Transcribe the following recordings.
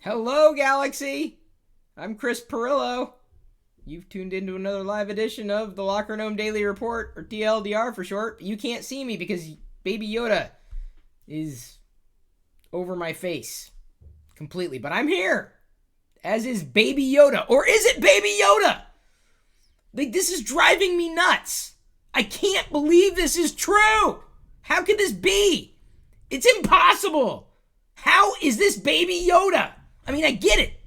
Hello, Galaxy! I'm Chris Pirillo. You've tuned into another live edition of the Locker Room Daily Report, or TLDR for short. You can't see me because Baby Yoda is over my face completely. But I'm here, as is Baby Yoda. Or is it Baby Yoda? Like, this is driving me nuts. I can't believe this is true. How could this be? It's impossible. How is this Baby Yoda? I mean, I get it.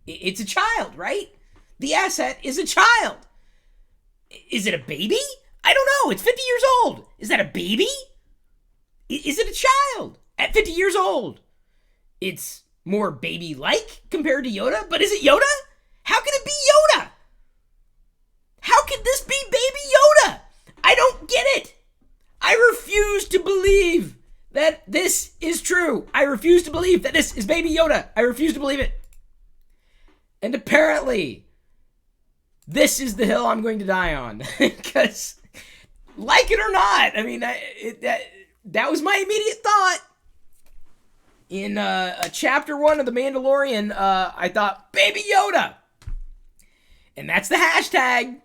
It's a child, right? The asset is a child. Is it a baby? I don't know. It's 50 years old. Is that a baby? Is it a child at 50 years old? It's more baby-like compared to Yoda, but is it Yoda? How can it be Yoda? How could this be Baby Yoda? I don't get it. I refuse to believe that this is true. I refuse to believe that this is Baby Yoda. I refuse to believe it. And apparently, this is the hill I'm going to die on. Because, like it or not, I mean, that was my immediate thought. In chapter 1 of The Mandalorian, I thought, Baby Yoda. And that's the hashtag,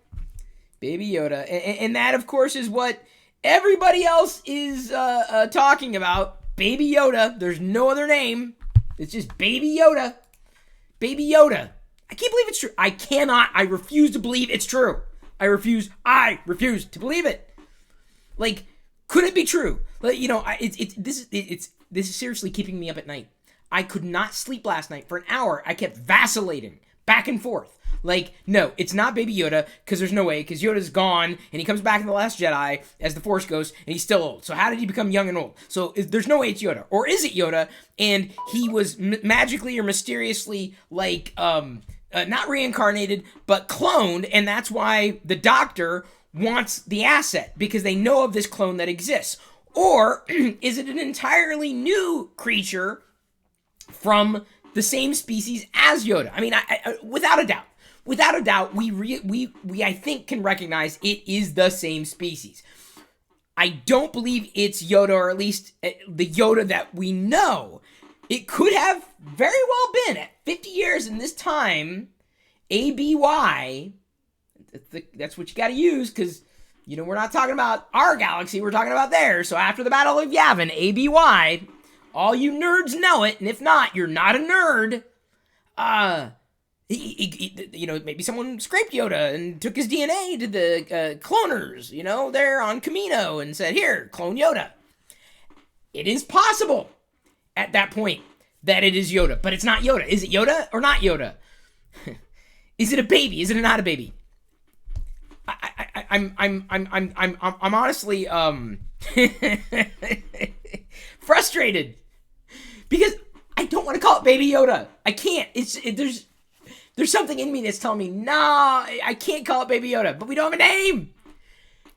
Baby Yoda. And that, of course, is what everybody else is talking about. Baby Yoda. There's no other name. It's just Baby Yoda. Baby Yoda. I can't believe it's true. I refuse to believe it's true. I refuse to believe it. Like, could it be true? Like, you know, this is seriously keeping me up at night. I could not sleep last night. For an hour, I kept vacillating back and forth. Like, no, it's not Baby Yoda, because there's no way, because Yoda's gone, and he comes back in The Last Jedi as the Force Ghost, and he's still old. So how did he become young and old? So there's no way it's Yoda. Or is it Yoda, and he was magically or mysteriously, like, not reincarnated, but cloned, and that's why the Doctor wants the asset, because they know of this clone that exists. Or is it an entirely new creature from the same species as Yoda? I mean, I without a doubt, we I think can recognize it is the same species. I don't believe it's Yoda, or at least the Yoda that we know. It could have very well been at 50 years in this time, ABY. That's what you got to use, because, you know, we're not talking about our galaxy, we're talking about theirs. So after the Battle of Yavin, ABY, all you nerds know it, and if not, you're not a nerd. You know, maybe someone scraped Yoda and took his DNA to the cloners, you know, there on Camino, and said, here, clone Yoda. It is possible at that point that it is Yoda, but it's not Yoda. Is it Yoda or not Yoda? Is it a baby? Is it not a baby? I'm honestly frustrated, because I don't want to call it Baby Yoda. I can't. There's something in me that's telling me, nah, I can't call it Baby Yoda. But we don't have a name.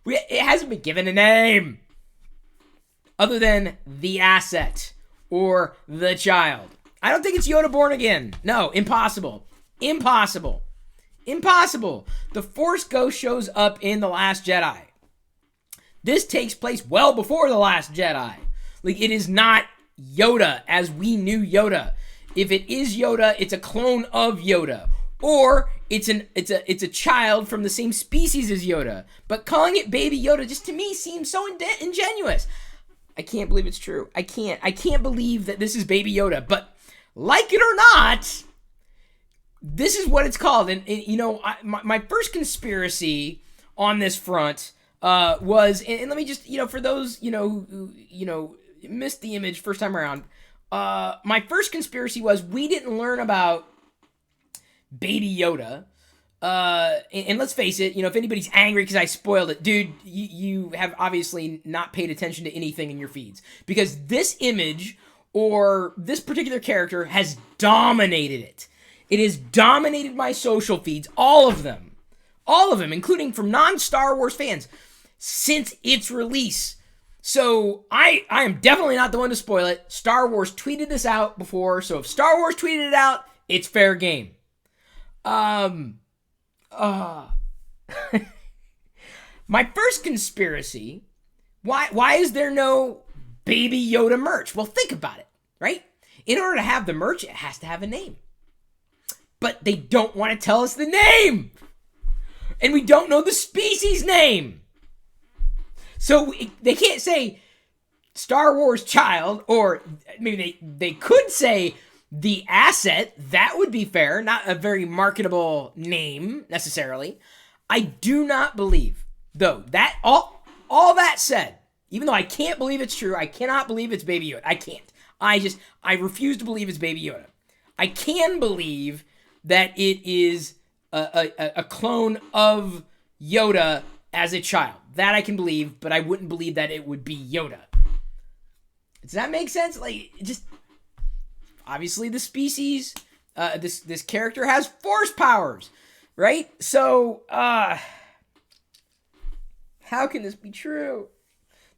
It hasn't been given a name other than the asset or the child. I don't think it's Yoda born again. No, impossible. Impossible. Impossible. The Force Ghost shows up in The Last Jedi. This takes place well before The Last Jedi. Like, it is not Yoda as we knew Yoda. If it is Yoda, it's a clone of Yoda, or it's a child from the same species as Yoda. But calling it Baby Yoda just, to me, seems so ingenuous. I can't believe it's true. I can't believe that this is Baby Yoda. But like it or not, this is what it's called. And you know, my first conspiracy on this front was, and let me just, you know, for those, you know, who you know, missed the image first time around. My first conspiracy was we didn't learn about Baby Yoda. And let's face it, you know, if anybody's angry because I spoiled it, dude, you have obviously not paid attention to anything in your feeds. Because this image, or this particular character, has dominated it. It has dominated my social feeds, all of them, including from non-Star Wars fans, since its release. So I am definitely not the one to spoil it. Star Wars tweeted this out before, so if Star Wars tweeted it out, it's fair game. My first conspiracy, why is there no Baby Yoda merch? Well, think about it, right? In order to have the merch, it has to have a name. But they don't want to tell us the name. And we don't know the species name. So they can't say Star Wars child, or maybe they could say the asset. That would be fair. Not a very marketable name necessarily. I do not believe, though, that all that said, even though I can't believe it's true, I cannot believe it's Baby Yoda. I can't. I refuse to believe it's Baby Yoda. I can believe that it is a clone of Yoda as a child. That I can believe, but I wouldn't believe that it would be Yoda. Does that make sense? Like, just obviously the species, this character has force powers, right? So, how can this be true?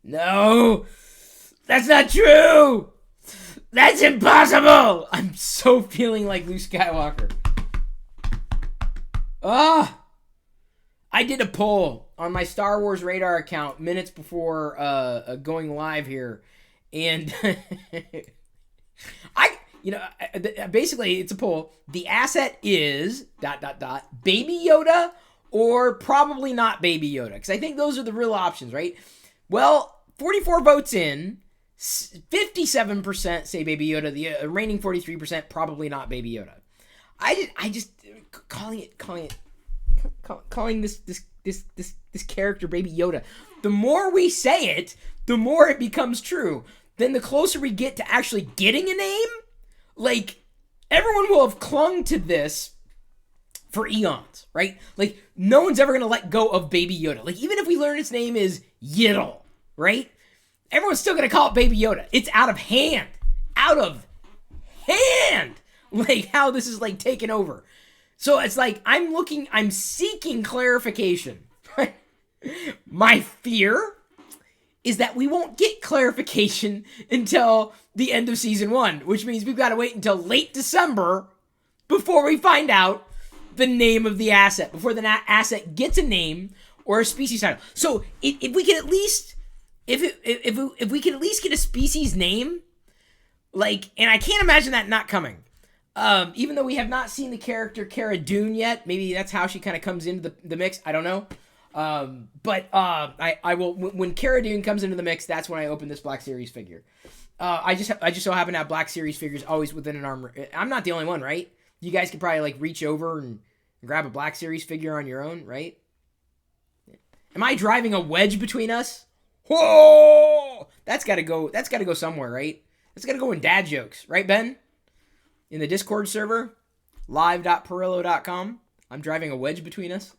No, that's not true. That's impossible. I'm so feeling like Luke Skywalker. I did a poll on my Star Wars Radar account minutes before going live here, and basically it's a poll. The asset is ... Baby Yoda or probably not Baby Yoda, because I think those are the real options, right? Well, 44 votes in, 57% say Baby Yoda. The remaining 43% probably not Baby Yoda. I just calling this character Baby Yoda. The more we say it, the more it becomes true. Then the closer we get to actually getting a name, like, everyone will have clung to this for eons, right? Like, no one's ever gonna let go of Baby Yoda. Like, even if we learn its name is Yiddle, right? Everyone's still gonna call it Baby Yoda. It's out of hand. Out of hand! Like, how this is, like, taken over. So it's like, I'm seeking clarification. My fear is that we won't get clarification until the end of season 1, which means we've got to wait until late December before we find out the name of the asset, before the asset gets a name or a species title. So if we can at least, if we can at least get a species name, like, and I can't imagine that not coming. Even though we have not seen the character Cara Dune yet, maybe that's how she kind of comes into the mix. I don't know. But I will, when Cara Dune comes into the mix, that's when I open this Black Series figure. I just so happen to have Black Series figures always within an arm. I'm not the only one, right? You guys could probably, like, reach over and grab a Black Series figure on your own, right? Am I driving a wedge between us? Whoa! That's gotta go somewhere, right? That's gotta go in dad jokes, right, Ben? In the Discord server, live.pirillo.com. I'm driving a wedge between us.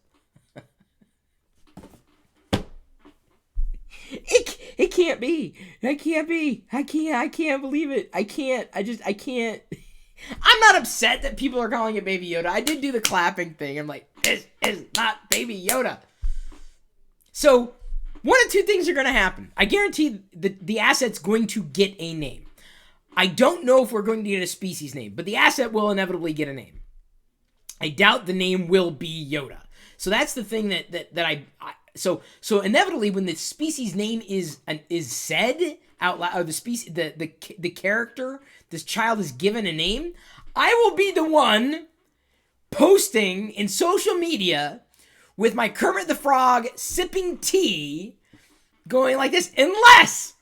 It can't be. It can't be. I can't believe it. I can't. I'm not upset that people are calling it Baby Yoda. I did do the clapping thing. I'm like, this is not Baby Yoda. So, one of two things are going to happen. I guarantee the asset's going to get a name. I don't know if we're going to get a species name, but the asset will inevitably get a name. I doubt the name will be Yoda. So that's the thing so inevitably when the species name is said out loud, or the character, this child is given a name, I will be the one posting in social media with my Kermit the Frog sipping tea, going like this, unless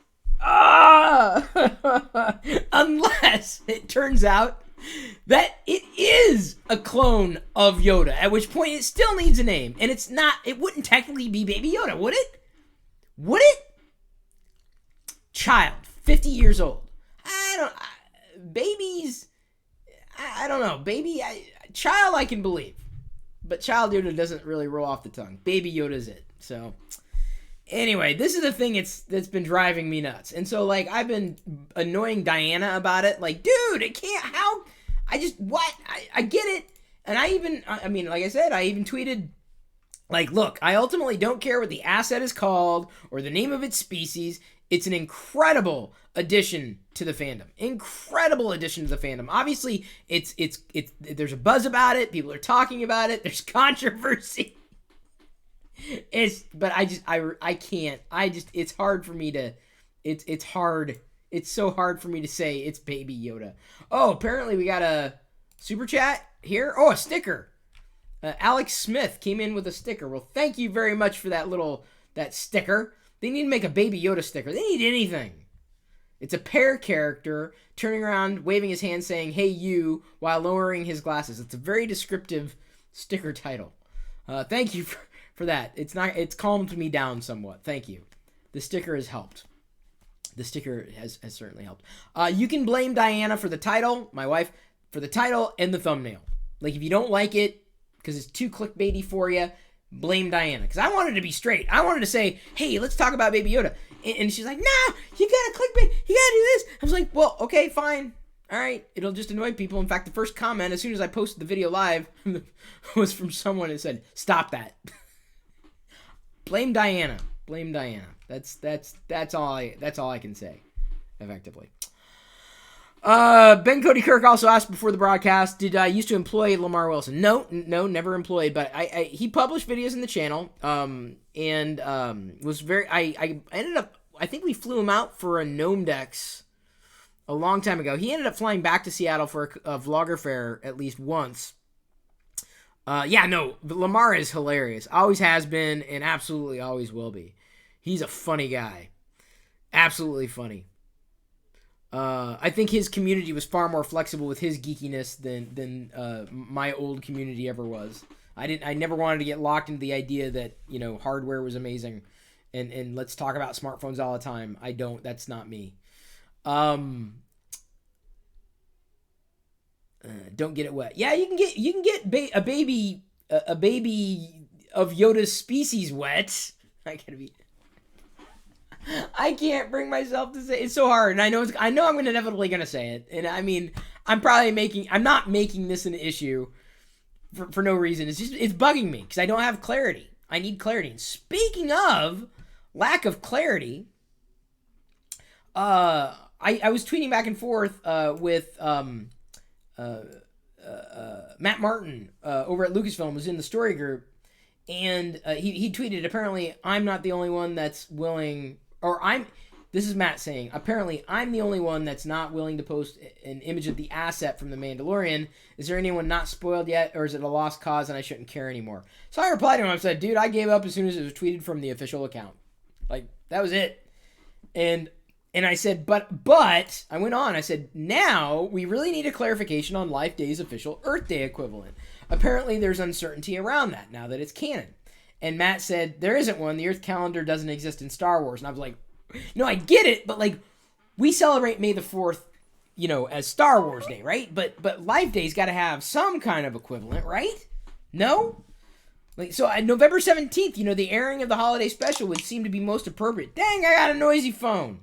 it turns out that it is a clone of Yoda, at which point it still needs a name, and it wouldn't technically be Baby Yoda, would it? Would it? Child, 50 years old. Babies, I don't know. Child I can believe, but Child Yoda doesn't really roll off the tongue. Baby Yoda's it, so... Anyway, this is the thing that's been driving me nuts. And so, like, I've been annoying Diana about it. Like, dude, it can't, how? I get it. And I mean, like I said, I even tweeted, like, look, I ultimately don't care what the asset is called or the name of its species. It's an incredible addition to the fandom. Incredible addition to the fandom. Obviously, it's there's a buzz about it. People are talking about it. There's controversy. It's hard for me to, it's It's so hard for me to say it's Baby Yoda. Oh, apparently we got a super chat here. Oh, a sticker. Alex Smith came in with a sticker. Well, thank you very much for that sticker. They need to make a Baby Yoda sticker. They need anything. It's a pear character turning around, waving his hand, saying, "Hey, you," while lowering his glasses. It's a very descriptive sticker title. Thank you for that. It's calmed me down somewhat. Thank you. The sticker has helped. The sticker has certainly helped. You can blame Diana for the title, my wife, for the title and the thumbnail. Like, if you don't like it because it's too clickbaity for you, blame Diana. Because I wanted to be straight. I wanted to say, hey, let's talk about Baby Yoda. And she's like, no, you gotta clickbait. You gotta do this. I was like, well, okay, fine. All right. It'll just annoy people. In fact, the first comment, as soon as I posted the video live, was from someone that said, stop that. Blame Diana. Blame Diana. That's all I can say, effectively. Ben Cody Kirk also asked before the broadcast, did I used to employ Lamar Wilson? No, never employed, but he published videos in the channel, and was very, I ended up, I think we flew him out for a Gnome Dex a long time ago. He ended up flying back to Seattle for a vlogger fair at least once. But Lamar is hilarious. Always has been, and absolutely always will be. He's a funny guy. Absolutely funny. I think his community was far more flexible with his geekiness than my old community ever was. I never wanted to get locked into the idea that, hardware was amazing and let's talk about smartphones all the time. That's not me. Don't get it wet. Yeah, you can get a baby of Yoda's species wet. I can't bring myself to say it. It's so hard, and I know I'm inevitably gonna say it. And I mean, I'm not making this an issue for no reason. It's bugging me because I don't have clarity. I need clarity. And speaking of lack of clarity, I was tweeting back and forth with Matt Martin over at Lucasfilm, was in the story group, and he tweeted, apparently I'm not the only one that's willing, this is Matt saying, apparently I'm the only one that's not willing to post an image of the asset from The Mandalorian. Is there anyone not spoiled yet, or is it a lost cause and I shouldn't care anymore? So I replied to him, I said, dude, I gave up as soon as it was tweeted from the official account. Like, that was it. And I said, but I went on, I said, now we really need a clarification on Life Day's official Earth Day equivalent. Apparently there's uncertainty around that now that it's canon. And Matt said, there isn't one. The Earth calendar doesn't exist in Star Wars. And I was like, no, I get it, but like, we celebrate May the 4th, as Star Wars Day, right? But Life Day's got to have some kind of equivalent, right? No? Like, so November 17th, the airing of the holiday special would seem to be most appropriate. Dang, I got a noisy phone.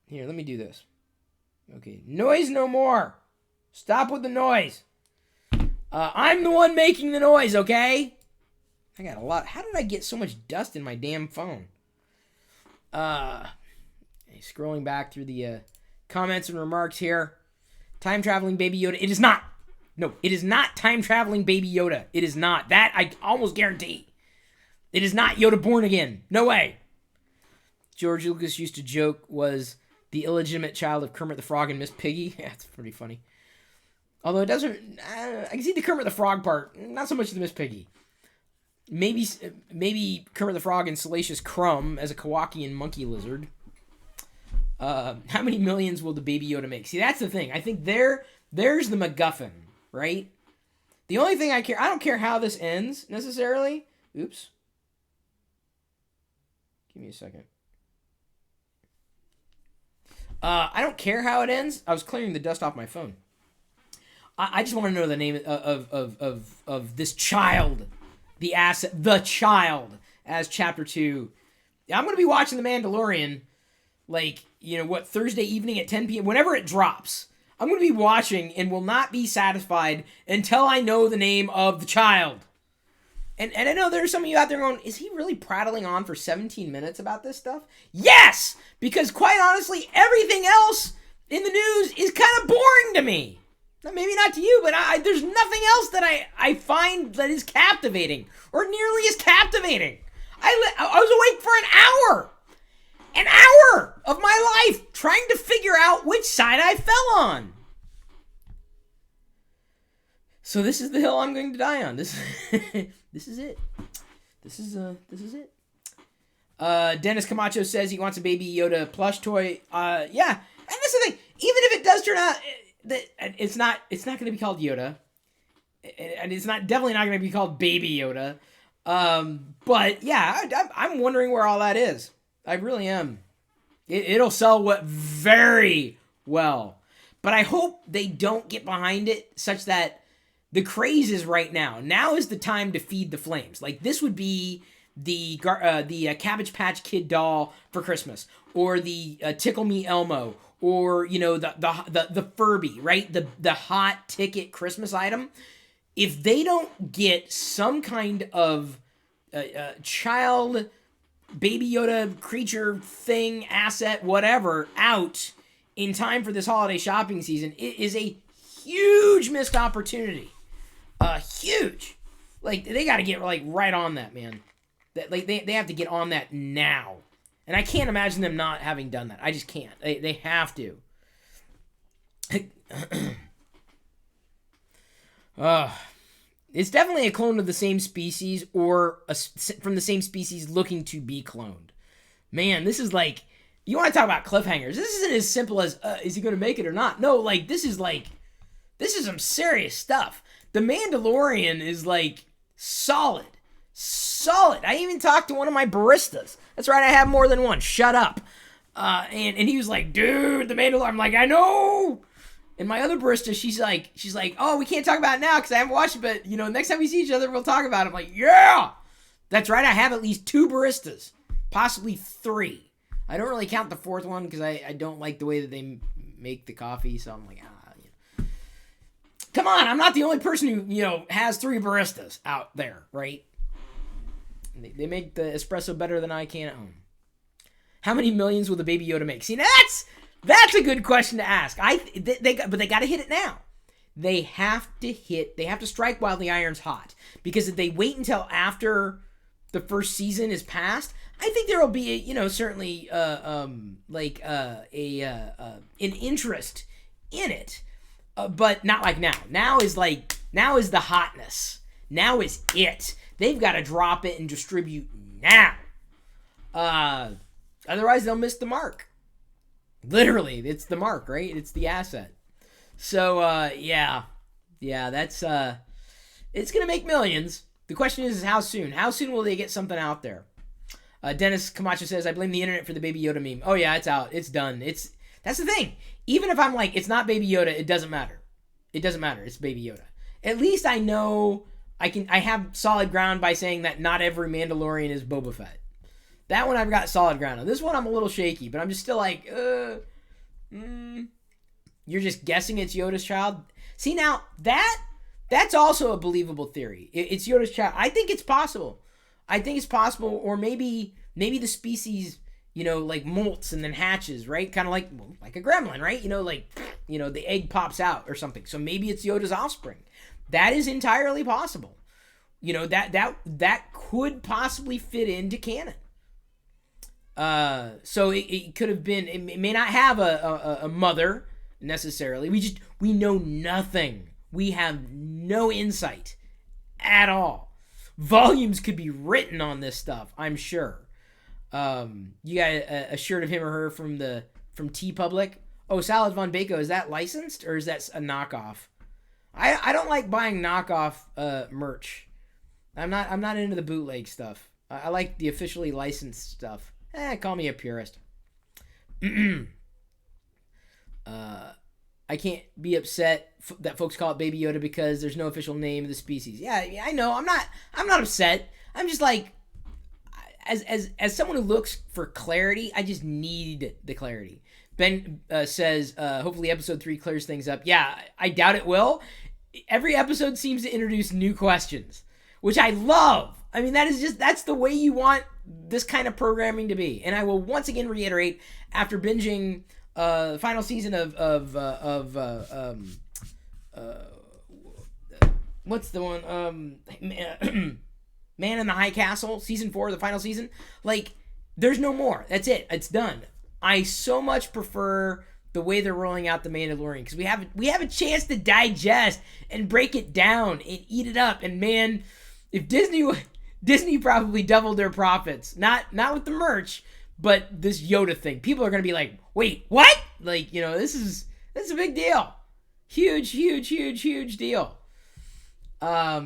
Here, let me do this. Okay, noise no more. Stop with the noise. I'm the one making the noise, okay? I got a lot. How did I get so much dust in my damn phone? Scrolling back through the comments and remarks here. Time-traveling Baby Yoda. It is not. No, it is not time-traveling Baby Yoda. It is not. That I almost guarantee. It is not Yoda born again. No way. George Lucas used to joke was the illegitimate child of Kermit the Frog and Miss Piggy. Yeah, it's pretty funny. Although it doesn't... I can see the Kermit the Frog part. Not so much the Miss Piggy. Maybe Kermit the Frog and Salacious Crumb as a Kowakian monkey lizard. How many millions will the Baby Yoda make? See, that's the thing. I think there's the MacGuffin, right? The only thing I don't care how this ends, necessarily. Oops. Give me a second. I don't care how it ends. I was clearing the dust off my phone. I just want to know the name of this child. The asset, the child, as Chapter 2. I'm going to be watching The Mandalorian, Thursday evening at 10 p.m., whenever it drops. I'm going to be watching and will not be satisfied until I know the name of the child. And I know there's some of you out there going, is he really prattling on for 17 minutes about this stuff? Yes! Because quite honestly, everything else in the news is kind of boring to me. Maybe not to you, but there's nothing else that I find that is captivating, or nearly as captivating. I was awake for an hour. an hour of my life trying to figure out which side I fell on. So this is the hill I'm going to die on. This is it. This is it. Dennis Camacho says he wants a Baby Yoda plush toy. Yeah, and that's the thing. Even if it does turn out that it's not going to be called Yoda, and it's definitely not going to be called Baby Yoda. But yeah, I'm wondering where all that is. I really am. It'll sell very well, but I hope they don't get behind it such that the craze is right now. Now is the time to feed the flames. Like this would be the Cabbage Patch Kid doll for Christmas, or the Tickle Me Elmo, or the Furby, right? The hot ticket Christmas item. If they don't get some kind of child Baby Yoda creature thing, asset, whatever, out in time for this holiday shopping season, it is a huge missed opportunity. Huge. Like, they got to get right on that, man. They have to get on that now. And I can't imagine them not having done that. I just can't. They have to. It's definitely a clone of the same species, or from the same species looking to be cloned. Man, this is like, you want to talk about cliffhangers. This isn't as simple as, is he going to make it or not? No, like, this is some serious stuff. The Mandalorian is solid. I even talked to one of my baristas. That's right, I have more than one. Shut up. And he was like, dude, the Mandalorian. I'm like, I know. And my other barista, she's like, oh, we can't talk about it now because I haven't watched it, but next time we see each other, we'll talk about it. I'm like, yeah, that's right. I have at least 2 baristas, possibly 3. I don't really count the 4th one because I don't like the way that they make the coffee. So I'm like, come on, I'm not the only person who has 3 baristas out there, right? They make the espresso better than I can at home. How many millions will the Baby Yoda make? See, that's a good question to ask. But they got to hit it now. They have to strike while the iron's hot. Because if they wait until after the first season is past, I think there will be certainly an interest in it. But not like now. Now is the hotness. Now is it. They've got to drop it and distribute now. Otherwise, they'll miss the mark. Literally, it's the mark, right? It's the asset. So, yeah, that's, it's going to make millions. The question is how soon? How soon will they get something out there? Dennis Camacho says, I blame the internet for the Baby Yoda meme. Oh, yeah, it's out. It's done. That's the thing. Even if I'm like, it's not Baby Yoda, it doesn't matter. It doesn't matter. It's Baby Yoda. At least I know I have solid ground by saying that not every Mandalorian is Boba Fett. That one I've got solid ground on. This one I'm a little shaky, but I'm just still like, you're just guessing it's Yoda's child? See, now, that's also a believable theory. It's Yoda's child. I think it's possible. Or maybe the species, molts and then hatches, right? Kind of like a gremlin, right? The egg pops out or something. So maybe it's Yoda's offspring. That is entirely possible. That could possibly fit into canon. So it could have been, it may not have a mother necessarily. We know nothing. We have no insight at all. Volumes could be written on this stuff, I'm sure. You got a shirt of him or her from TeePublic. Oh, Salad Von Bako, is that licensed or is that a knockoff? I don't like buying knockoff merch. I'm not into the bootleg stuff. I like the officially licensed stuff. Call me a purist. I can't be upset that folks call it Baby Yoda because there's no official name of the species. Yeah, I know. I'm not upset. I'm just like, as someone who looks for clarity, I just need the clarity. Ben says, hopefully episode 3 clears things up. Yeah, I doubt it will. Every episode seems to introduce new questions, which I love. I mean, that's the way you want this kind of programming to be. And I will once again reiterate, after binging the final season of what's the one? Man in the High Castle, season 4, the final season. Like, There's no more. That's it. It's done. I so much prefer the way they're rolling out The Mandalorian because we have a chance to digest and break it down and eat it up. And man, if Disney probably doubled their profits. Not with the merch, but this Yoda thing. People are gonna be like, wait, what? Like, this is a big deal. Huge deal. Let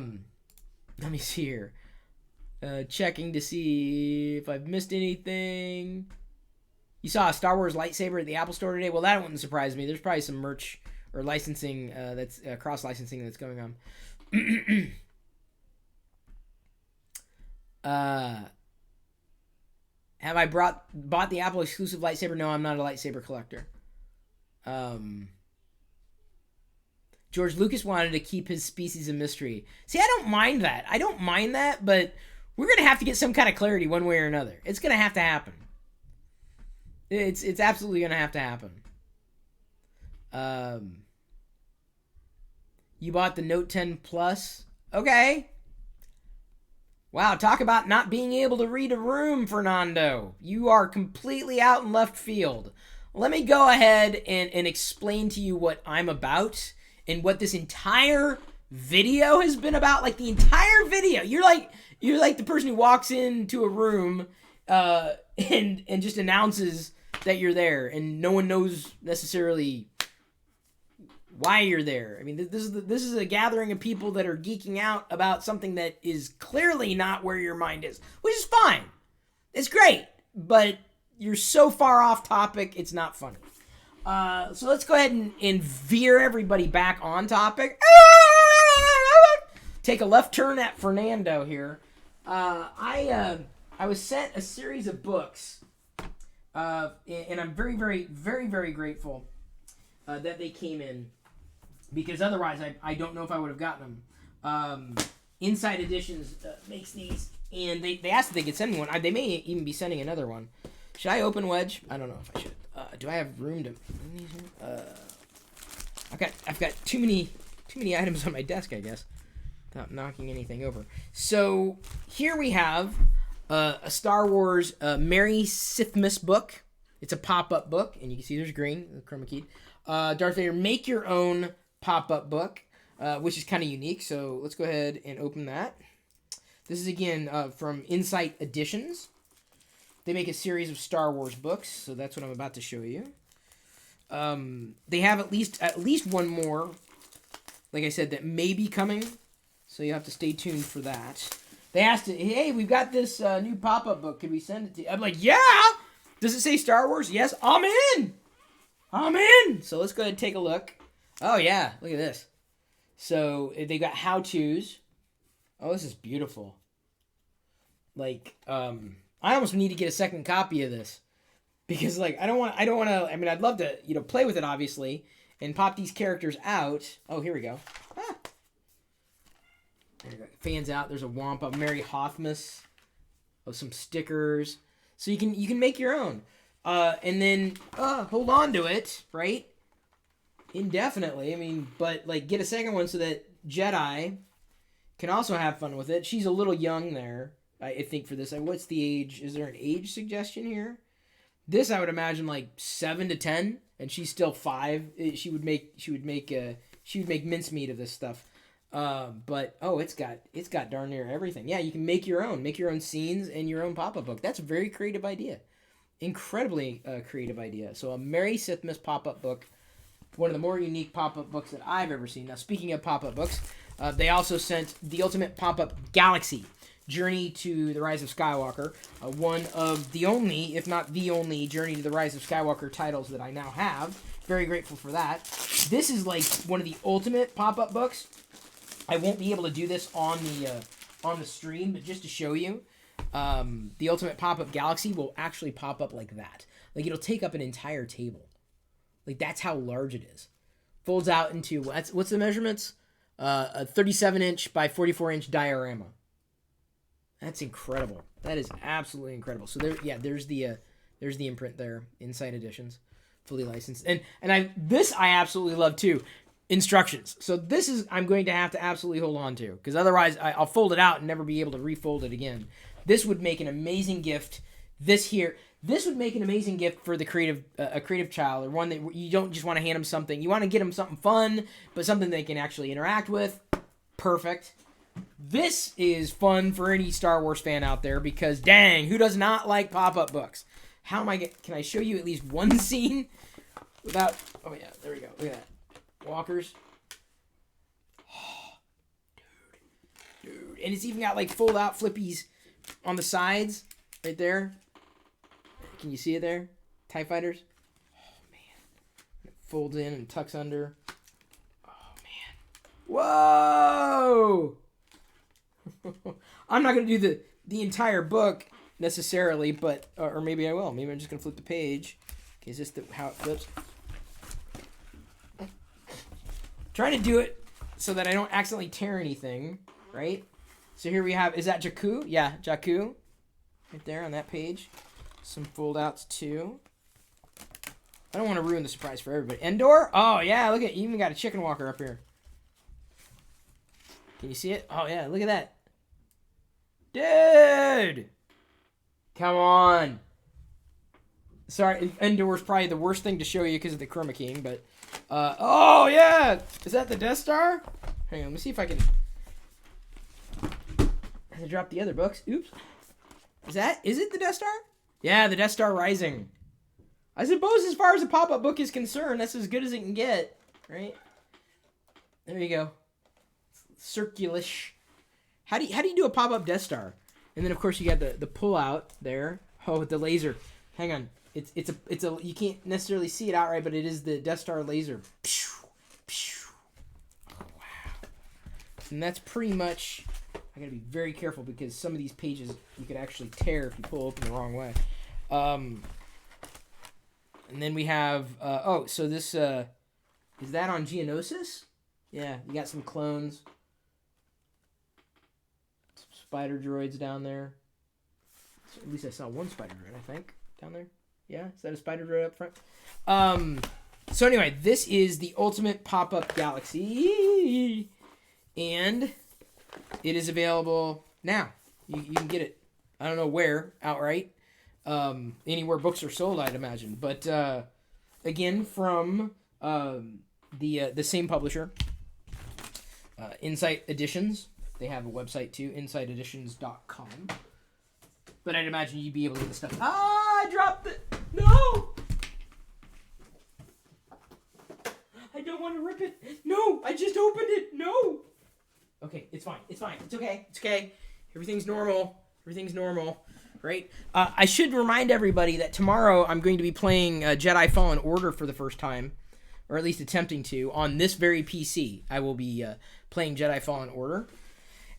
me see here. Checking to see if I've missed anything. You saw a Star Wars lightsaber at the Apple Store today? Well, that wouldn't surprise me. There's probably some merch or licensing that's cross-licensing that's going on. Have I bought the Apple exclusive lightsaber? No, I'm not a lightsaber collector. George Lucas wanted to keep his species a mystery. See, I don't mind that. But we're going to have to get some kind of clarity one way or another. It's going to have to happen. It's absolutely going to have to happen. You bought the Note 10 Plus? Okay. Wow, talk about not being able to read a room, Fernando. You are completely out in left field. Let me go ahead and explain to you what I'm about and what this entire video has been about. Like, the entire video. You're like the person who walks into a room and just announces that you're there, and no one knows necessarily why you're there. I mean, this is a gathering of people that are geeking out about something that is clearly not where your mind is, which is fine. It's great, but you're so far off topic, it's not funny. So let's go ahead and veer everybody back on topic. Take a left turn at Fernando here. I was sent a series of books, and I'm very, very, very, very grateful that they came in, because otherwise I don't know if I would have gotten them. Inside Editions makes these, and they asked if they could send me one. They may even be sending another one. Should I open Wedge? I don't know if I should. Do I have room to? I've got too many items on my desk, I guess, without knocking anything over. So here we have a Star Wars Mary Sithmas book. It's a pop-up book, and you can see there's green, the chroma keyed. Darth Vader Make Your Own pop-up book, which is kind of unique. So let's go ahead and open that. This is again from Insight Editions. They make a series of Star Wars books, so that's what I'm about to show you. They have at least one more, like I said, that may be coming, so you have to stay tuned for that. They asked, hey, we've got this new pop-up book. Could we send it to you? I'm like, yeah! Does it say Star Wars? Yes, I'm in! So let's go ahead and take a look. Oh, yeah, look at this. So they got how-tos. Oh, this is beautiful. Like, I almost need to get a second copy of this, because like I don't want to. I mean, I'd love to play with it obviously and pop these characters out. Oh, here we go. There we go. Fans out. There's a Wampa, Mary Hothmas, some stickers, so you can make your own, and then hold on to it, right? Indefinitely. I mean, but like get a second one so that Jedi can also have fun with it. She's a little young there, I think, for this. What's the age? Is there an age suggestion here? This I would imagine like 7 to 10, and she's still 5. She would make mincemeat of this stuff. But it's got darn near everything. Yeah, you can make your own scenes and your own pop-up book. That's a very creative idea, incredibly creative idea. So a Mary Sithmas pop-up book, one of the more unique pop-up books that I've ever seen. Now, speaking of pop-up books, they also sent the Ultimate Pop-Up Galaxy Journey to the Rise of Skywalker, one of the only, if not the only, Journey to the Rise of Skywalker titles that I now have. Very grateful for that. This is like one of the ultimate pop-up books. I won't be able to do this on the stream, but just to show you, the Ultimate Pop-Up Galaxy will actually pop up like that. Like, it'll take up an entire table. Like, that's how large it is. Folds out into, what's the measurements? A 37-inch by 44-inch diorama. That's incredible. That is absolutely incredible. So there's the imprint there, Insight Editions, fully licensed. And I absolutely love too. Instructions. So this is I'm going to have to absolutely hold on to, because otherwise I'll fold it out and never be able to refold it again. This would make an amazing gift This would make an amazing gift for the a creative child, or one that you don't just want to hand them something. You want to get them something fun, but something they can actually interact with. Perfect. This is fun for any Star Wars fan out there because, dang, who does not like pop-up books? Can I show you at least one scene without... Oh, yeah, there we go. Look at that. Walkers. Oh, dude. And it's even got, like, fold-out flippies on the sides right there. Can you see it there? TIE Fighters. Oh, man. It folds in and tucks under. Oh, man. Whoa! I'm not going to do the entire book necessarily, but or maybe I will. Maybe I'm just going to flip the page. Okay, is this how it flips? Trying to do it so that I don't accidentally tear anything, right? So here we have, is that Jakku? Yeah, Jakku. Right there on that page. Some fold-outs too. I don't want to ruin the surprise for everybody. Endor? Oh, yeah, look at, you even got a chicken walker up here. Can you see it? Oh, yeah, look at that. Dude! Come on. Sorry, Endor's probably the worst thing to show you because of the chroma keying, but... oh, yeah! Is that the Death Star? Hang on, let me see if I can... I dropped the other books. Oops. Is it the Death Star? Yeah, the Death Star Rising. I suppose as far as a pop-up book is concerned, that's as good as it can get, right? There you go. Circulish. How do you do a pop-up Death Star? And then of course you got the pull out there. Oh, with the laser. Hang on. It's a you can't necessarily see it outright, but it is the Death Star laser. Oh, wow. And that's pretty much. I gotta be very careful because some of these pages you could actually tear if you pull open the wrong way. And then we have so this is that on Geonosis? Yeah, you got some clones. Spider droids down there. So at least I saw one spider droid, I think, down there. Yeah, is that a spider droid up front? So anyway, this is the Ultimate Pop-Up Galaxy, and it is available now. You can get it. I don't know where outright. Anywhere books are sold, I'd imagine. But again, from the same publisher, Insight Editions. They have a website too, insighteditions.com. But I'd imagine you'd be able to get the stuff. Ah, I dropped it. No! I don't want to rip it. No, I just opened it. No. Okay, it's fine. It's fine. It's okay. It's okay. Everything's normal. Everything's normal. Right? I should remind everybody that tomorrow I'm going to be playing Jedi Fallen Order for the first time, or at least attempting to, on this very PC. I will be playing Jedi Fallen Order.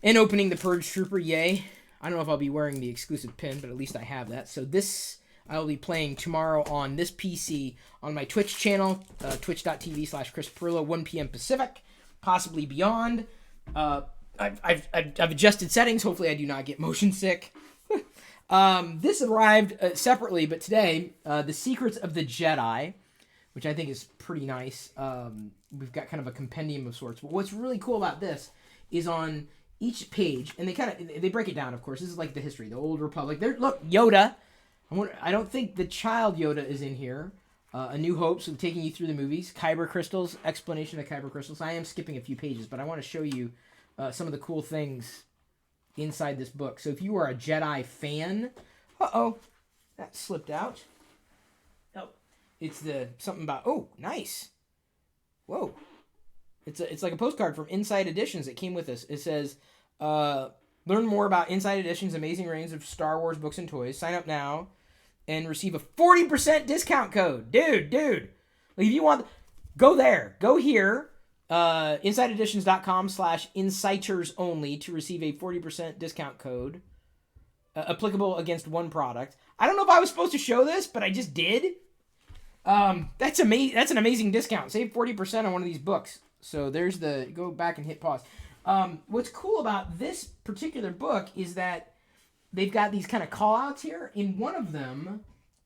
And opening the Purge Trooper, yay. I don't know if I'll be wearing the exclusive pin, but at least I have that. So this, I will be playing tomorrow on this PC on my Twitch channel, twitch.tv/Chris Pirillo, 1 p.m. Pacific, possibly beyond. I've adjusted settings. Hopefully I do not get motion sick. This arrived separately, but today, The Secrets of the Jedi, which I think is pretty nice. We've got kind of a compendium of sorts. But what's really cool about this is on each page, and they break it down, of course. This is like the history, the Old Republic. Look, Yoda. I don't think the child Yoda is in here. A New Hope, so taking you through the movies. Kyber crystals, explanation of Kyber crystals. I am skipping a few pages, but I want to show you some of the cool things inside this book. So if you are a Jedi fan, that slipped out. Oh, it's something about. Oh, nice. Whoa. It's like a postcard from Insight Editions that came with us. It says, learn more about Insight Editions' amazing range of Star Wars books and toys. Sign up now and receive a 40% discount code. Dude. Like if you want, go there. Go here. InsightEditions.com/insighters only to receive a 40% discount code. Applicable against one product. I don't know if I was supposed to show this, but I just did. That's amazing. That's an amazing discount. Save 40% on one of these books. So there's go back and hit pause. What's cool about this particular book is that they've got these kind of call-outs here. In one of them,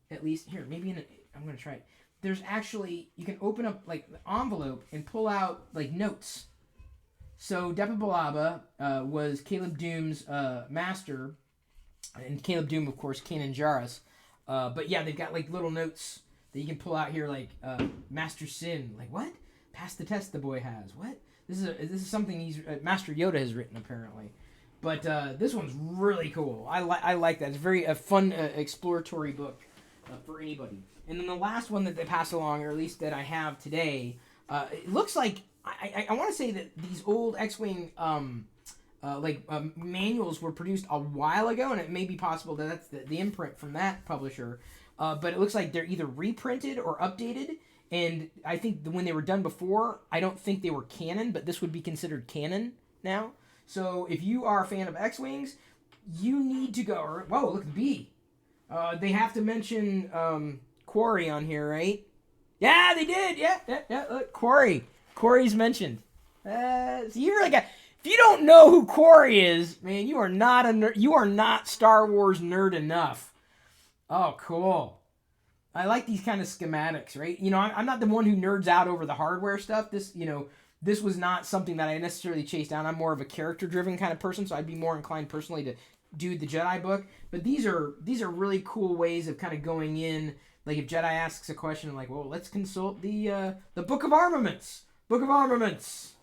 at least, here, maybe I'm going to try it. There's actually, you can open up, like, the envelope and pull out, like, notes. So Depa Billaba was Caleb Doom's master And Caleb Doom, of course, Kanan Jarrus. But yeah, they've got like little notes that you can pull out here, like Master Sin. Like, what? Pass the test the boy has. What? This is something Master Yoda has written, apparently. But this one's really cool. I like that. It's very a fun exploratory book for anybody. And then the last one that they passed along, or at least that I have today, it looks like I want to say that these old X-Wing manuals were produced a while ago, and it may be possible that that's the imprint from that publisher. But it looks like they're either reprinted or updated. And I think when they were done before, I don't think they were canon, but this would be considered canon now. So if you are a fan of X-Wings, you need to go. Whoa, look at the B. They have to mention Quarry on here, right? Yeah, they did. Yeah. Look, Quarry. Quarry's mentioned. So you really got. If you don't know who Quarry is, man, you are not a nerd. You are not Star Wars nerd enough. Oh, cool. I like these kind of schematics, right? You know, I'm not the one who nerds out over the hardware stuff. This was not something that I necessarily chased down. I'm more of a character-driven kind of person, so I'd be more inclined personally to do the Jedi book. But these are really cool ways of kind of going in. Like if Jedi asks a question, like, well, let's consult the Book of Armaments. Book of Armaments.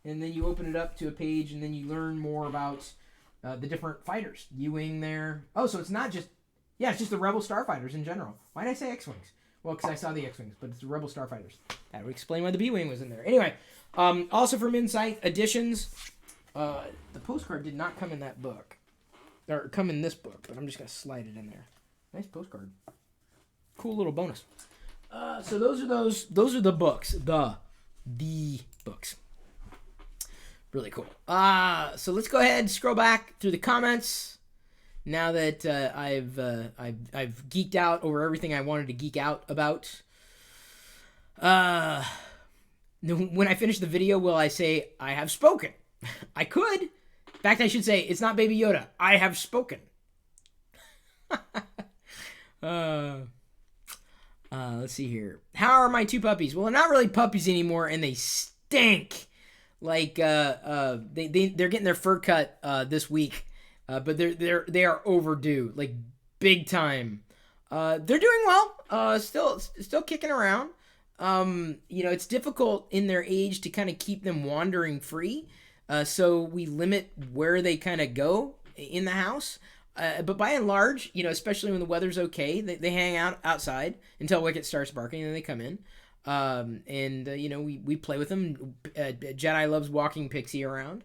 And then you open it up to a page, and then you learn more about the different fighters. U-Wing there. Oh, so it's not just... Yeah, it's just the Rebel Starfighters in general. Why did I say X-Wings? Well, because I saw the X-Wings, but it's the Rebel Starfighters. That would explain why the B-Wing was in there. Anyway, also from Insight Editions, the postcard did not come in that book. Or come in this book, but I'm just going to slide it in there. Nice postcard. Cool little bonus. So those are the books. The books. Really cool. So let's go ahead and scroll back through the comments. Now that I've geeked out over everything I wanted to geek out about. When I finish the video, will I say, I have spoken? I could. In fact, I should say, it's not Baby Yoda. I have spoken. Let's see here. How are my two puppies? Well, they're not really puppies anymore, and they stink. Like, they're getting their fur cut this week. But they are overdue, like big time. They're doing well. Still kicking around. It's difficult in their age to kind of keep them wandering free. So we limit where they kind of go in the house. But by and large, especially when the weather's okay, they hang out outside until Wicket starts barking, and then they come in. We play with them. Jedi loves walking Pixie around.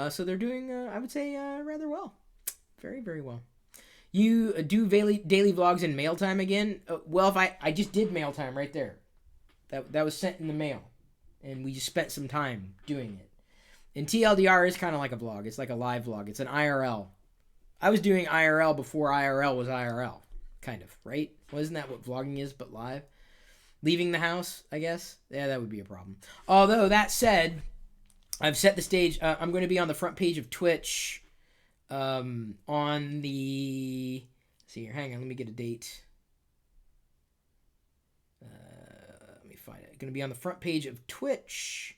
So they're doing, I would say, rather well. Very, very well. You do daily vlogs in mail time again? Well, if I just did mail time right there. That was sent in the mail. And we just spent some time doing it. And TLDR is kind of like a vlog. It's like a live vlog. It's an IRL. I was doing IRL before IRL was IRL. Kind of, right? Well, isn't that what vlogging is, but live? Leaving the house, I guess? Yeah, that would be a problem. Although, that said, I've set the stage. I'm going to be on the front page of Twitch on the... Let's see here. Hang on. Let me get a date. Let me find it. Going to be on the front page of Twitch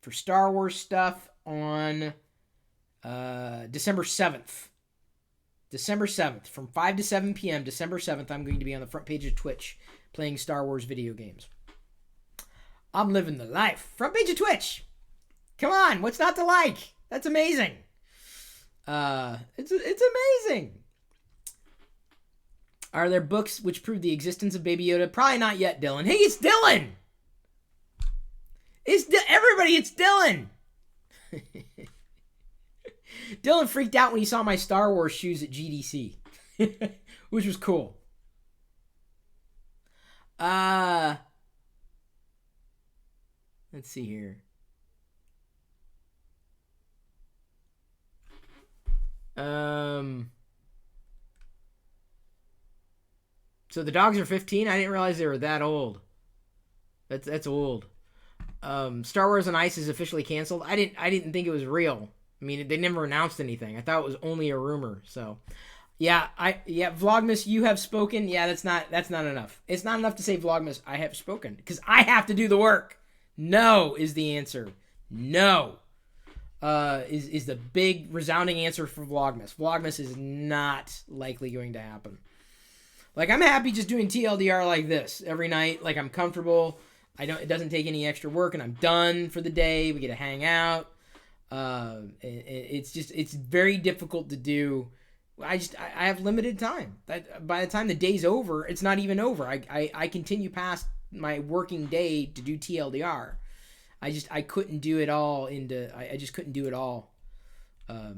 for Star Wars stuff on December 7th. December 7th. From 5 to 7 p.m. December 7th, I'm going to be on the front page of Twitch playing Star Wars video games. I'm living the life. Front page of Twitch. Come on. What's not to like? That's amazing. It's amazing. Are there books which prove the existence of Baby Yoda? Probably not yet, Dylan. Hey, it's Dylan! Everybody, it's Dylan! Dylan freaked out when he saw my Star Wars shoes at GDC. Which was cool. Let's see here. So the dogs are 15. I didn't realize they were that old. That's old. Star Wars on Ice is officially canceled. I didn't think it was real. I mean, they never announced anything. I thought it was only a rumor. So, yeah, Vlogmas, you have spoken. Yeah, that's not enough. It's not enough to say Vlogmas, I have spoken, because I have to do the work. No is the answer. No. is the big resounding answer for Vlogmas. Vlogmas is not likely going to happen. Like, I'm happy just doing TLDR like this every night. Like, I'm comfortable. It doesn't take any extra work, and I'm done for the day. We get to hang out. It's very difficult to do. I have limited time. By the time the day's over, it's not even over. I continue past my working day to do TLDR. I couldn't do it all I just couldn't do it all. I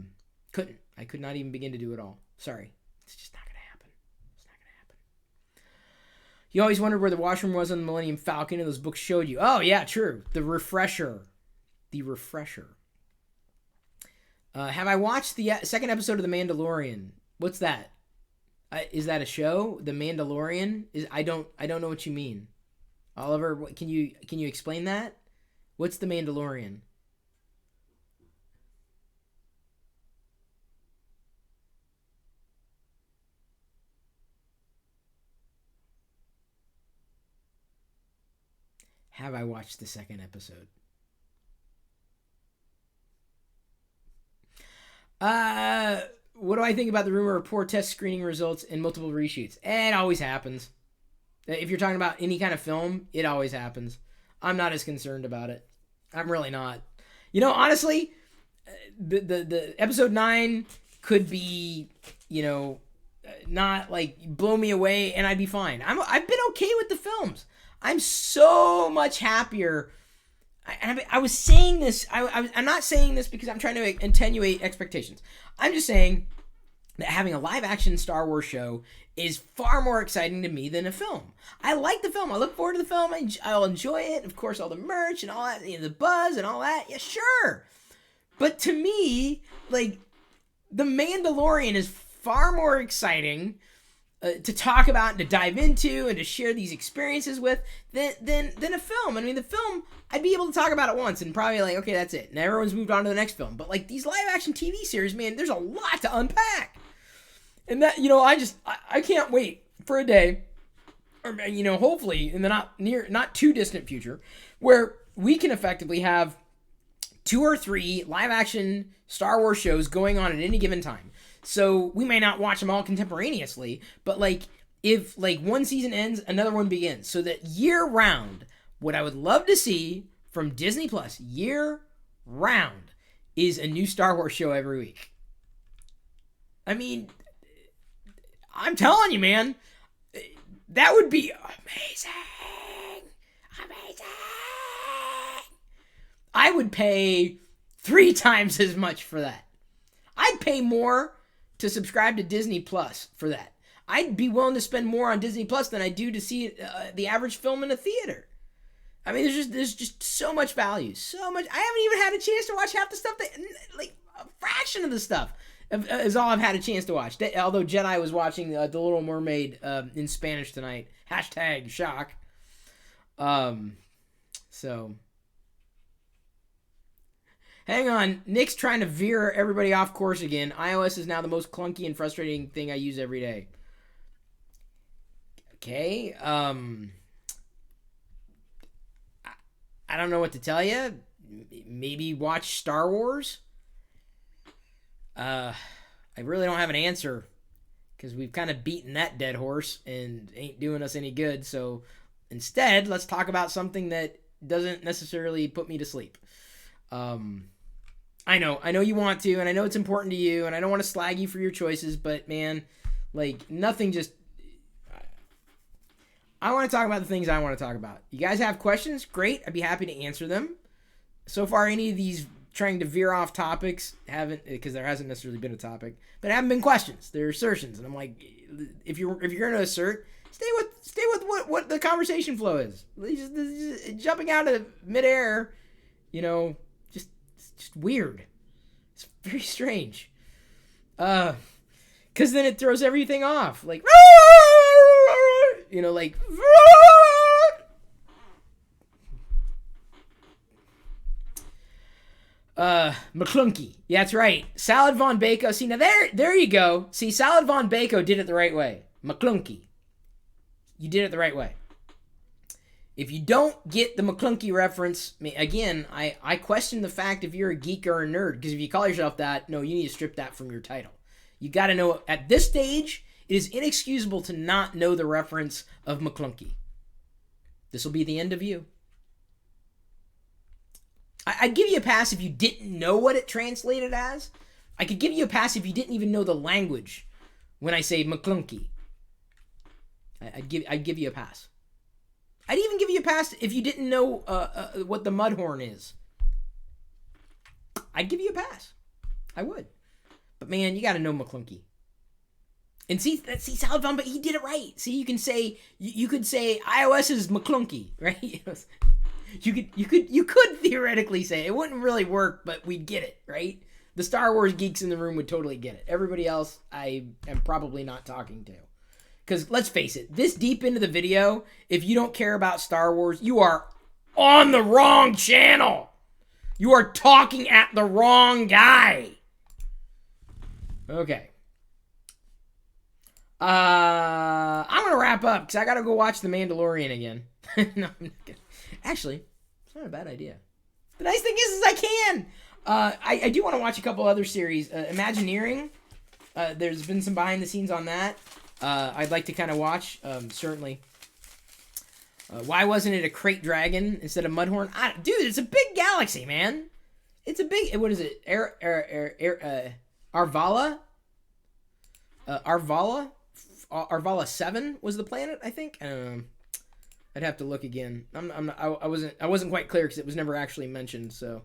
could not even begin to do it all. Sorry. It's just not going to happen. It's not going to happen. You always wondered where the washroom was on the Millennium Falcon, and those books showed you. Oh, yeah, true. The refresher. Have I watched the second episode of The Mandalorian? What's that? Is that a show? The Mandalorian? I don't know what you mean. Oliver, can you explain that? What's The Mandalorian? Have I watched the second episode? What do I think about the rumor of poor test screening results and multiple reshoots? It always happens. If you're talking about any kind of film, it always happens. I'm not as concerned about it. I'm really not. You know, honestly, the episode 9 could be, not like blow me away, and I'd be fine. I've been okay with the films. I'm so much happier. I was saying this. I'm not saying this because I'm trying to attenuate expectations. I'm just saying that having a live-action Star Wars show is far more exciting to me than a film. I like the film. I look forward to the film. I'll enjoy it. Of course, all the merch and all that, the buzz and all that. Yeah, sure. But to me, like, The Mandalorian is far more exciting to talk about and to dive into and to share these experiences with than a film. I mean, the film, I'd be able to talk about it once and probably like, okay, that's it. And everyone's moved on to the next film. But like these live action TV series, man, there's a lot to unpack. And that, I can't wait for a day, or, hopefully in the not too distant future, where we can effectively have 2 or 3 live action Star Wars shows going on at any given time. So we may not watch them all contemporaneously, but like if like one season ends, another one begins. So that year round, what I would love to see from Disney Plus year round is a new Star Wars show every week. I mean, I'm telling you, man, that would be amazing. Amazing. I would pay 3 times as much for that. I'd pay more to subscribe to Disney Plus for that. I'd be willing to spend more on Disney Plus than I do to see the average film in a theater. I mean, there's just so much value, so much. I haven't even had a chance to watch half the stuff like a fraction of the stuff is all I've had a chance to watch. Although Jedi was watching The Little Mermaid in Spanish tonight. #shock. So. Hang on, Nick's trying to veer everybody off course again. iOS is now the most clunky and frustrating thing I use every day. Okay, I don't know what to tell you. Maybe watch Star Wars? I really don't have an answer because we've kind of beaten that dead horse and ain't doing us any good. So instead, let's talk about something that doesn't necessarily put me to sleep. I know you want to, and I know it's important to you, and I don't want to slag you for your choices, but man, like nothing just. I want to talk about the things I want to talk about. You guys have questions? Great, I'd be happy to answer them. So far, any of these trying to veer off topics haven't, because there hasn't necessarily been a topic, but haven't been questions. They're assertions, and I'm like, if you're going to assert, stay with what the conversation flow is. Just jumping out of midair, just weird. It's very strange. Because then it throws everything off. Like, like. McClunky. Yeah, that's right. Salad Von Bako. See, now there you go. See, Salad Von Bako did it the right way. McClunky. You did it the right way. If you don't get the McClunky reference, again, I question the fact if you're a geek or a nerd, because if you call yourself that, no, you need to strip that from your title. You got to know, at this stage, it is inexcusable to not know the reference of McClunky. This will be the end of you. I'd give you a pass if you didn't know what it translated as. I could give you a pass if you didn't even know the language when I say McClunky. I'd give you a pass. I'd even give you a pass if you didn't know what the Mudhorn is. I'd give you a pass. I would. But man, you got to know McClunky. And see Salad Fun, but he did it right. See, you can say you could say iOS is McClunky, right? You could theoretically say it wouldn't really work, but we'd get it, right? The Star Wars geeks in the room would totally get it. Everybody else, I am probably not talking to. Because let's face it, this deep into the video, if you don't care about Star Wars, you are on the wrong channel. You are talking at the wrong guy. Okay. I'm going to wrap up because I got to go watch The Mandalorian again. No, I'm not gonna. Actually, it's not a bad idea. The nice thing is I can. I do want to watch a couple other series. Imagineering. There's been some behind the scenes on that. I'd like to kind of watch, certainly. Why wasn't it a crate dragon instead of Mudhorn? Dude, it's a big galaxy, man. It's a big, what is it? Arvala? Arvala 7 was the planet, I think. I'd have to look again. I wasn't quite clear because it was never actually mentioned, so.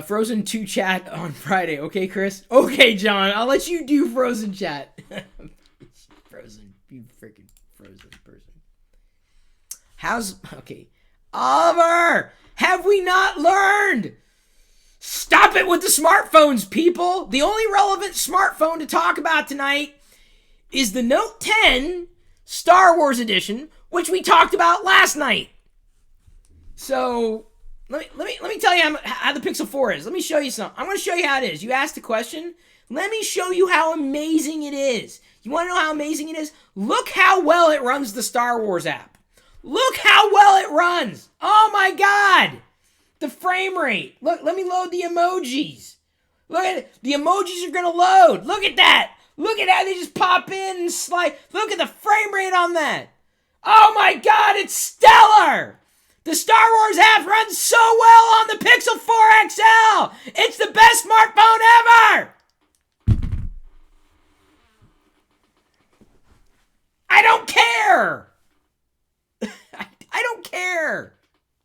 Frozen 2 chat on Friday. Okay, Chris? Okay, John. I'll let you do Frozen chat. Frozen. You freaking Frozen person. Okay. Oliver! Have we not learned? Stop it with the smartphones, people! The only relevant smartphone to talk about tonight is the Note 10 Star Wars edition, which we talked about last night. So... Let me tell you how the Pixel 4 is. Let me show you something. I'm going to show you how it is. You asked the question. Let me show you how amazing it is. You want to know how amazing it is? Look how well it runs the Star Wars app. Look how well it runs. Oh my God. The frame rate. Look, let me load the emojis. Look at it. The emojis are going to load. Look at that. Look at how they just pop in and slide. Look at the frame rate on that. Oh my God, it's stellar. The Star Wars app runs so well on the Pixel 4 XL! It's the best smartphone ever! I don't care! I don't care!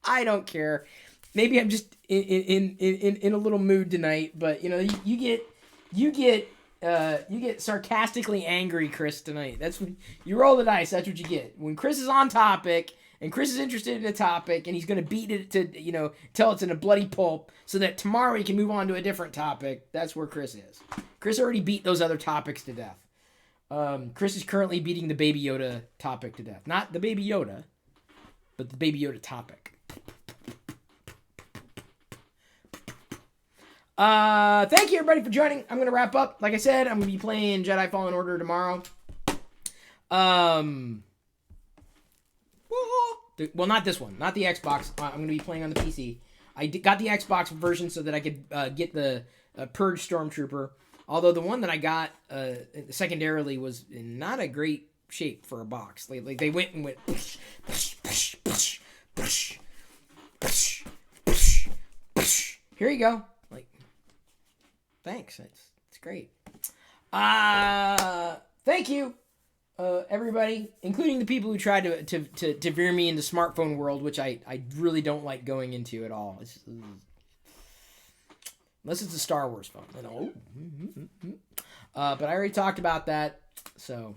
I don't care. Maybe I'm just in a little mood tonight, but you know, you get sarcastically angry Chris tonight. That's when you roll the dice, that's what you get. When Chris is on topic, and Chris is interested in a topic, and he's going to beat it to, till it's in a bloody pulp, so that tomorrow he can move on to a different topic. That's where Chris is. Chris already beat those other topics to death. Chris is currently beating the Baby Yoda topic to death. Not the Baby Yoda, but the Baby Yoda topic. Thank you, everybody, for joining. I'm going to wrap up. Like I said, I'm going to be playing Jedi Fallen Order tomorrow. Well, not this one. Not the Xbox. I'm going to be playing on the PC. I got the Xbox version so that I could get the Purge Stormtrooper. Although the one that I got secondarily was in not a great shape for a box. Like they went and went... Here you go. Like, thanks. It's great. Thank you. Everybody, including the people who tried to veer me into smartphone world, which I really don't like going into at all. Unless it's a Star Wars phone. But I already talked about that, so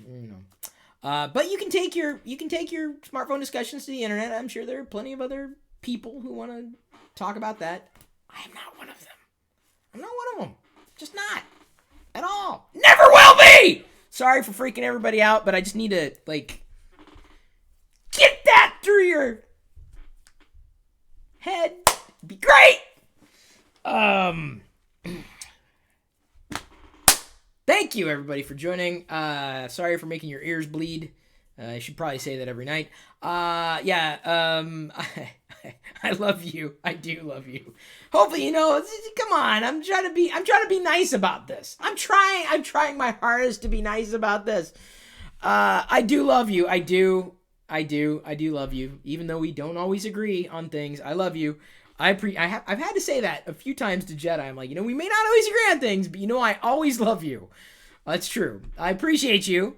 but you can take your smartphone discussions to the internet. I'm sure there are plenty of other people who want to talk about that. I am not one of them. I'm not one of them. Just not at all. Never will be. Sorry for freaking everybody out, but I just need to, get that through your head. It'd be great! Thank you, everybody, for joining. Sorry for making your ears bleed. I should probably say that every night. Yeah. I love you. I do love you. Hopefully, come on. I'm trying to be nice about this. I'm trying my hardest to be nice about this. I do love you. I do love you. Even though we don't always agree on things, I love you. I've had to say that a few times to Jedi. I'm like, we may not always agree on things, but I always love you. That's true. I appreciate you.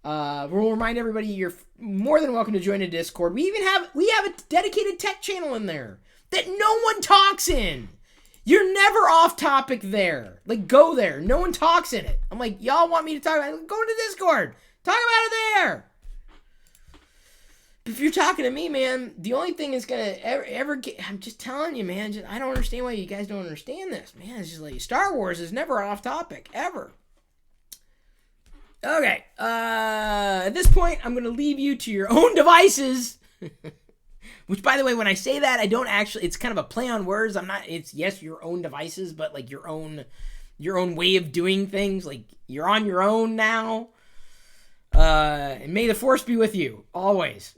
We'll remind everybody you're more than welcome to join a Discord. We have a dedicated tech channel in there that no one talks in. You're never off topic there. Like, go there. No one talks in it. I'm like, y'all want me to talk about it? Go to Discord. Talk about it there. If you're talking to me, man, the only thing that's gonna ever get, I'm just telling you, man, I don't understand why you guys don't understand this, man. It's just like Star Wars is never off topic, ever. Okay, at this point, I'm gonna leave you to your own devices. Which, by the way, when I say that, I don't actually, it's kind of a play on words. It's yes, your own devices, but like your own way of doing things. Like, you're on your own now. And may the Force be with you, always.